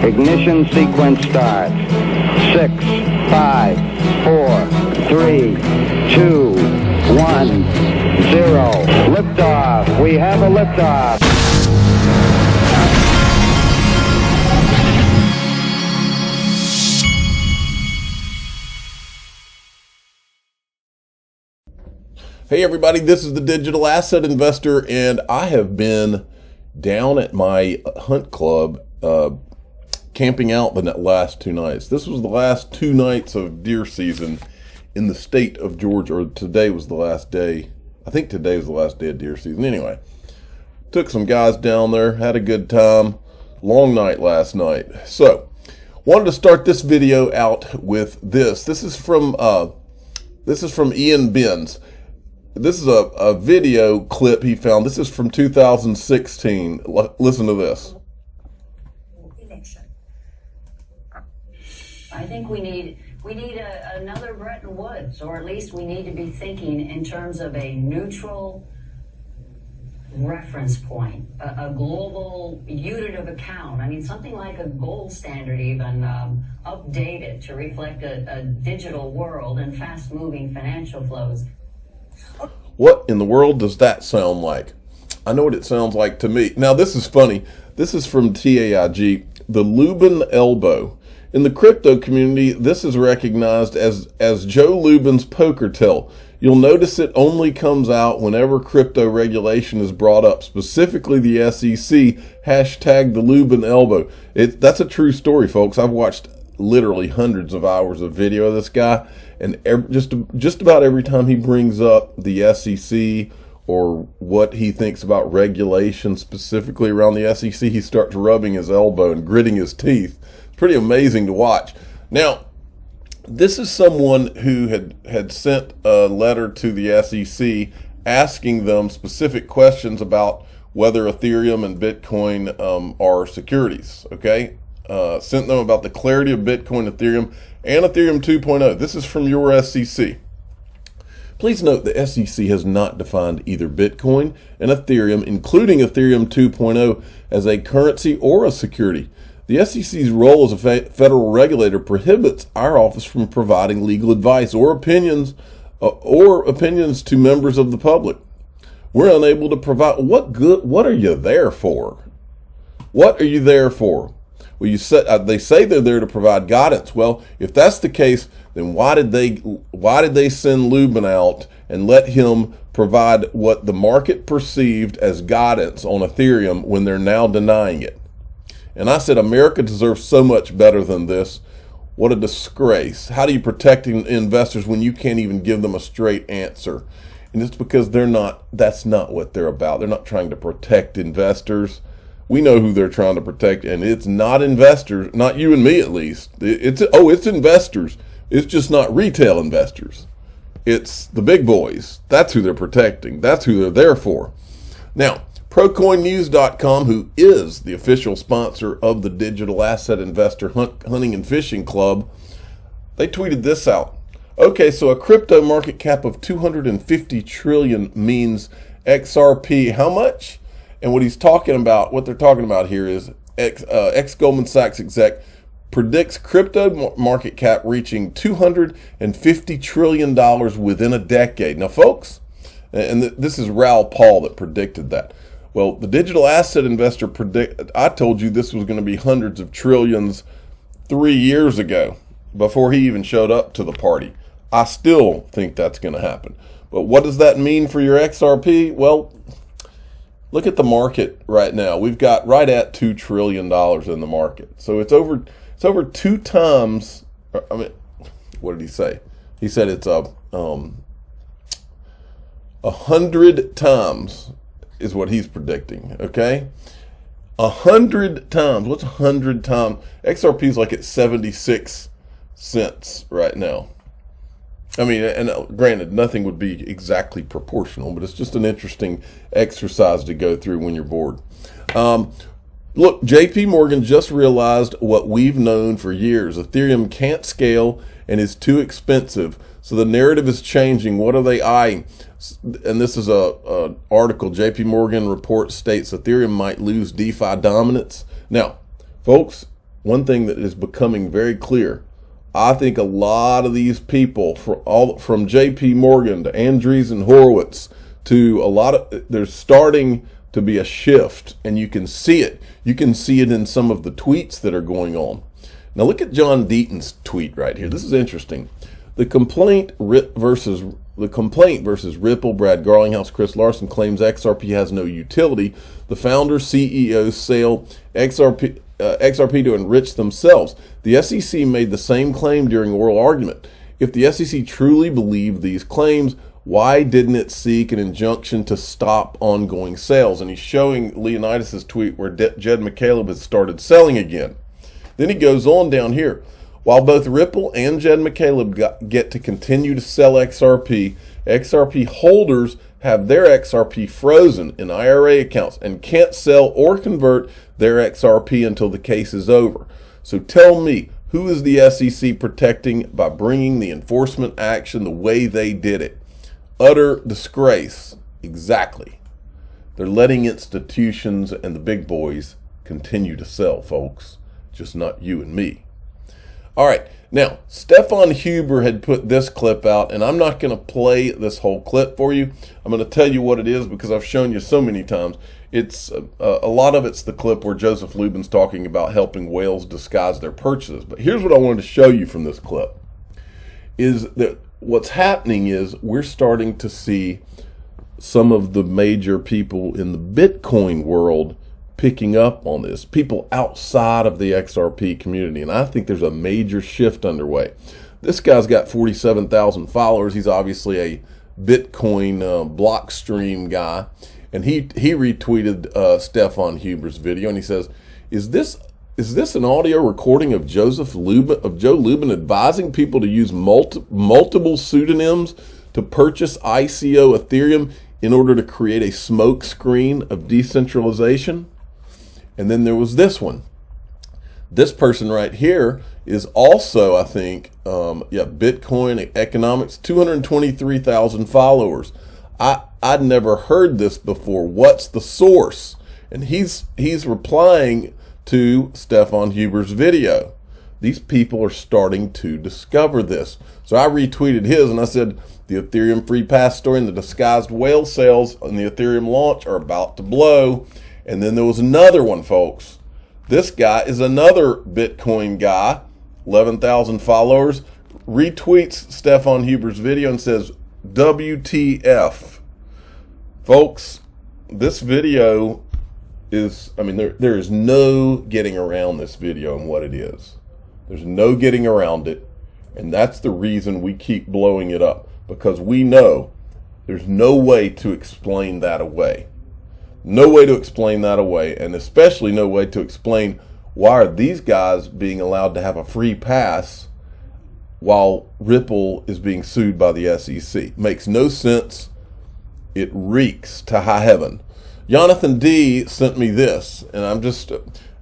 Ignition sequence starts. 6, 5, 4, 3, 2, 1, 0. Liftoff. We have a liftoff. Hey everybody, this is the Digital Asset Investor, and I have been down at my hunt club camping out the last 2 nights. This was the last 2 nights of deer season in the state of Georgia, or today was the last day. I think today was the last day of deer season. Anyway, took some guys down there, had a good time. Long night last night. So, wanted to start this video out with this. This is from Ian Benz. This is a video clip he found. This is from 2016. Listen to this. Election. I think we need another Bretton Woods, or at least we need to be thinking in terms of a neutral reference point, a global unit of account. I mean, something like a gold standard, even updated to reflect a digital world and fast-moving financial flows. What in the world does that sound like? I know what it sounds like to me. Now, this is funny. This is from TAIG, the Lubin elbow. In the crypto community, this is recognized as Joe Lubin's poker tell. You'll notice it only comes out whenever crypto regulation is brought up, specifically the SEC, hashtag the Lubin elbow. That's a true story, folks. I've watched literally hundreds of hours of video of this guy, and just about every time he brings up the SEC or what he thinks about regulation specifically around the SEC, he starts rubbing his elbow and gritting his teeth. It's pretty amazing to watch. Now, this is someone who had sent a letter to the SEC asking them specific questions about whether Ethereum and Bitcoin are securities, okay? Sent them about the clarity of Bitcoin, Ethereum, and Ethereum 2.0. This is from your SEC. Please note the SEC has not defined either Bitcoin and Ethereum, including Ethereum 2.0, as a currency or a security. The SEC's role as a federal regulator prohibits our office from providing legal advice or opinions to members of the public. We're unable to provide. What are you there for? What are you there for? Well, they say they're there to provide guidance. Well, if that's the case, then why did they send Lubin out and let him provide what the market perceived as guidance on Ethereum when they're now denying it? And I said, America deserves so much better than this. What a disgrace. How do you protect investors when you can't even give them a straight answer? And it's because that's not what they're about. They're not trying to protect investors. We know who they're trying to protect, and it's not investors, not you and me at least. It's investors. It's just not retail investors. It's the big boys. That's who they're protecting. That's who they're there for. Now, ProCoinNews.com, who is the official sponsor of the Digital Asset Investor Hunting and Fishing Club, they tweeted this out. Okay, so a crypto market cap of 250 trillion means XRP. How much? And what they're talking about here is ex-Goldman Sachs exec predicts crypto market cap reaching $250 trillion within a decade. Now, folks, and this is Raoul Pal that predicted that. Well, the Digital Asset Investor I told you this was going to be hundreds of trillions 3 years ago before he even showed up to the party. I still think that's going to happen. But what does that mean for your XRP? Well, look at the market right now. We've got right at $2 trillion in the market. So it's over 2 times. I mean, what did he say? He said it's 100 times is what he's predicting. Okay, 100 times. What's 100 times? XRP is like at 76 cents right now. I mean, and granted, nothing would be exactly proportional, but it's just an interesting exercise to go through when you're bored. Look, JP Morgan just realized what we've known for years. Ethereum can't scale and is too expensive. So the narrative is changing. What are they eyeing? And this is a article. JP Morgan report states Ethereum might lose DeFi dominance. Now, folks, one thing that is becoming very clear. I think a lot of these people, from J.P. Morgan to Andreessen Horowitz to a lot of, there's starting to be a shift, and you can see it. You can see it in some of the tweets that are going on. Now look at John Deaton's tweet right here. This is interesting. The complaint versus Ripple, Brad Garlinghouse, Chris Larson claims XRP has no utility. The founders, CEOs sell XRP to enrich themselves. The SEC made the same claim during oral argument. If the SEC truly believed these claims, why didn't it seek an injunction to stop ongoing sales? And he's showing Leonidas' tweet where Jed McCaleb has started selling again. Then he goes on down here. While both Ripple and Jed McCaleb get to continue to sell XRP, XRP holders have their XRP frozen in IRA accounts and can't sell or convert their XRP until the case is over. So tell me, who is the SEC protecting by bringing the enforcement action the way they did it? Utter disgrace. Exactly. They're letting institutions and the big boys continue to sell, folks. Just not you and me. All right. Now, Stefan Huber had put this clip out, and I'm not going to play this whole clip for you. I'm going to tell you what it is because I've shown you so many times. It's a lot of it's the clip where Joseph Lubin's talking about helping whales disguise their purchases. But here's what I wanted to show you from this clip, is that what's happening is we're starting to see some of the major people in the Bitcoin world picking up on this, people outside of the XRP community. And I think there's a major shift underway. This guy's got 47,000 followers. He's obviously a Bitcoin block stream guy. And he retweeted Stefan Huber's video, and he says, is this an audio recording of Joe Lubin advising people to use multiple pseudonyms to purchase ICO Ethereum in order to create a smokescreen of decentralization? And then there was this one. This person right here is also, I think, Bitcoin Economics, 223,000 followers. I'd never heard this before. What's the source? And he's replying to Stefan Huber's video. These people are starting to discover this. So I retweeted his and I said, the Ethereum free pass story and the disguised whale sales on the Ethereum launch are about to blow. And then there was another one, folks. This guy is another Bitcoin guy, 11,000 followers, retweets Stefan Huber's video and says, WTF. Folks, this video is, there is no getting around this video and what it is. There's no getting around it. And that's the reason we keep blowing it up, because we know there's no way to explain that away. No way to explain that away, and especially no way to explain why are these guys being allowed to have a free pass while Ripple is being sued by the SEC. Makes no sense. It reeks to high heaven. Jonathan D sent me this, and I'm just,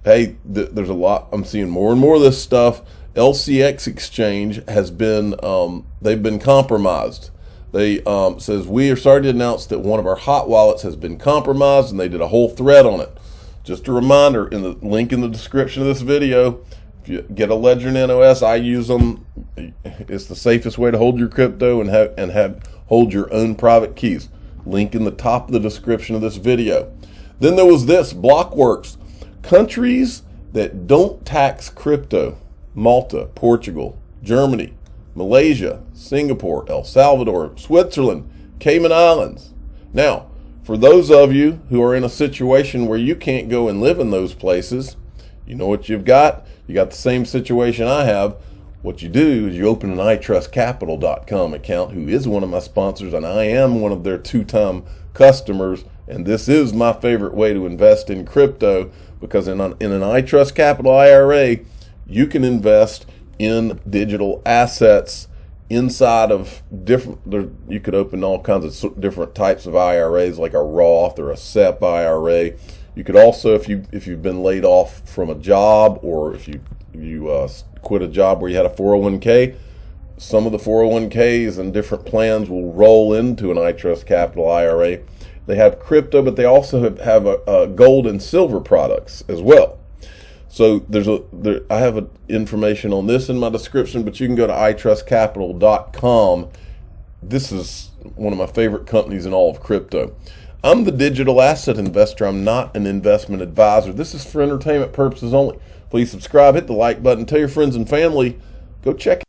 hey, there's a lot. I'm seeing more and more of this stuff. LCX Exchange has been, they've been compromised. They says, we are starting to announce that one of our hot wallets has been compromised, and they did a whole thread on it. Just a reminder, in the link in the description of this video, if you get a Ledger and NOS, I use them. It's the safest way to hold your crypto and hold your own private keys. Link in the top of the description of this video. Then there was this, Blockworks. Countries that don't tax crypto: Malta, Portugal, Germany, Malaysia, Singapore, El Salvador, Switzerland, Cayman Islands. Now, for those of you who are in a situation where you can't go and live in those places, you know what you've got? You got the same situation I have. What you do is you open an iTrustCapital.com account, who is one of my sponsors, and I am one of their 2-time customers. And this is my favorite way to invest in crypto, because in an iTrustCapital IRA, you can invest in digital assets inside of you could open all kinds of different types of IRAs, like a Roth or a SEP IRA. You could also, if you've been laid off from a job, or if you quit a job where you had a 401k, some of the 401ks and different plans will roll into an iTrustCapital IRA. They have crypto, but they also have gold and silver products as well. So I have information on this in my description, but you can go to iTrustCapital.com. This is one of my favorite companies in all of crypto. I'm the digital asset investor. I'm not an investment advisor. This is for entertainment purposes only. Please subscribe, hit the like button, tell your friends and family. Go check